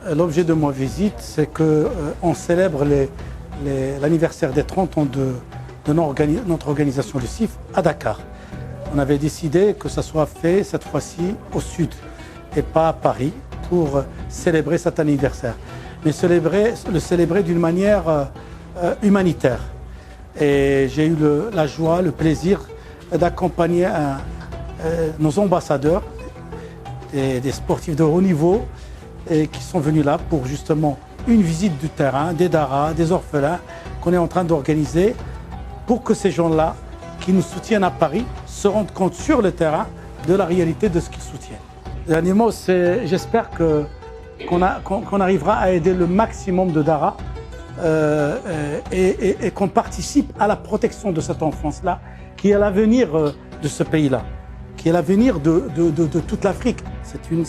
L'objet de ma visite, c'est qu'on célèbre l'anniversaire des 30 ans de notre organisation, le CIF, à Dakar. On avait décidé que ça soit fait cette fois-ci au sud et pas à Paris pour célébrer cet anniversaire. Mais le célébrer d'une manière humanitaire. Et j'ai eu la joie, le plaisir d'accompagner nos ambassadeurs, des sportifs de haut niveau, et qui sont venus là pour justement une visite du terrain, des daras, des orphelins qu'on est en train d'organiser pour que ces gens-là qui nous soutiennent à Paris se rendent compte sur le terrain de la réalité de ce qu'ils soutiennent. Le dernier mot, c'est j'espère qu'on arrivera à aider le maximum de daras et qu'on participe à la protection de cette enfance-là qui est l'avenir de ce pays-là, qui est l'avenir de toute l'Afrique. C'est une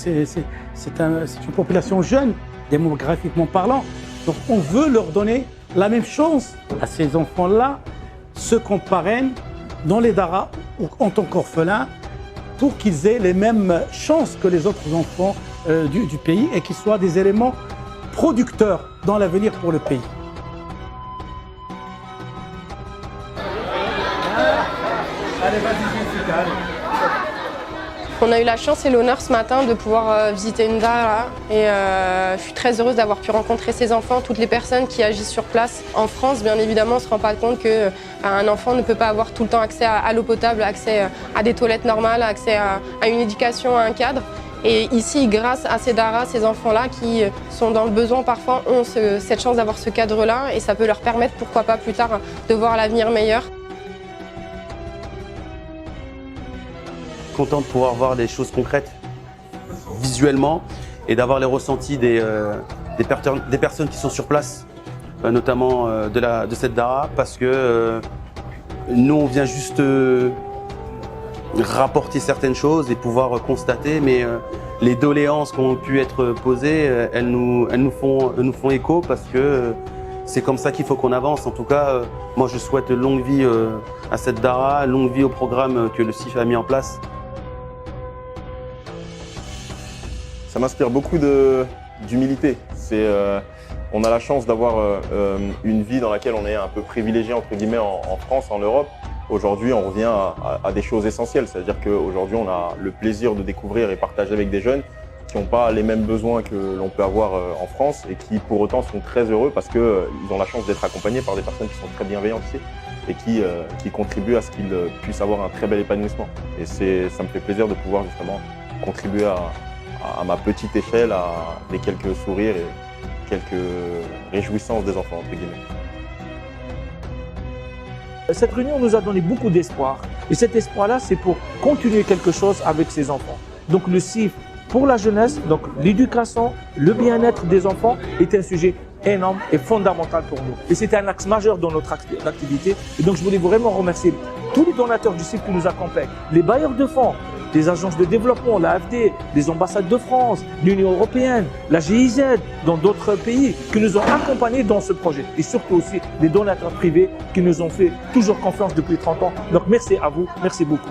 population jeune, démographiquement parlant. Donc on veut leur donner la même chance à ces enfants-là, ceux qu'on parraine dans les daras ou en tant qu'orphelins, pour qu'ils aient les mêmes chances que les autres enfants du pays et qu'ils soient des éléments producteurs dans l'avenir pour le pays. Allez, vas-y, on a eu la chance et l'honneur ce matin de pouvoir visiter une dara et je suis très heureuse d'avoir pu rencontrer ces enfants, toutes les personnes qui agissent sur place. En France, bien évidemment, on ne se rend pas compte qu'un enfant ne peut pas avoir tout le temps accès à l'eau potable, accès à des toilettes normales, accès à une éducation, à un cadre. Et ici, grâce à ces daras, ces enfants-là qui sont dans le besoin, parfois ont cette chance d'avoir ce cadre-là et ça peut leur permettre, pourquoi pas plus tard, de voir l'avenir meilleur. Content de pouvoir voir des choses concrètes visuellement et d'avoir les ressentis des personnes qui sont sur place, notamment de cette dara, parce que nous on vient juste rapporter certaines choses et pouvoir constater, mais les doléances qui ont pu être posées, elles nous font écho parce que c'est comme ça qu'il faut qu'on avance. En tout cas, moi je souhaite longue vie à cette dara, longue vie au programme que le CIF a mis en place. Ça m'inspire beaucoup d'humilité. On a la chance d'avoir une vie dans laquelle on est un peu privilégié entre guillemets en France, en Europe. Aujourd'hui, on revient à des choses essentielles. C'est-à-dire qu'aujourd'hui, on a le plaisir de découvrir et partager avec des jeunes qui n'ont pas les mêmes besoins que l'on peut avoir en France et qui pour autant sont très heureux parce qu'ils ont la chance d'être accompagnés par des personnes qui sont très bienveillantes ici et qui contribuent à ce qu'ils puissent avoir un très bel épanouissement. Et ça me fait plaisir de pouvoir justement contribuer à ma petite échelle, à les quelques sourires et quelques réjouissances des enfants, entre guillemets. Cette réunion nous a donné beaucoup d'espoir. Et cet espoir-là, c'est pour continuer quelque chose avec ces enfants. Donc le CIF, pour la jeunesse, donc l'éducation, le bien-être des enfants est un sujet énorme et fondamental pour nous. Et c'est un axe majeur dans notre activité. Et donc je voulais vraiment remercier tous les donateurs du CIF qui nous accompagnent, les bailleurs de fonds, des agences de développement, l'AFD, les ambassades de France, l'Union européenne, la GIZ, dans d'autres pays, qui nous ont accompagnés dans ce projet. Et surtout aussi les donateurs privés qui nous ont fait toujours confiance depuis 30 ans. Donc merci à vous, merci beaucoup.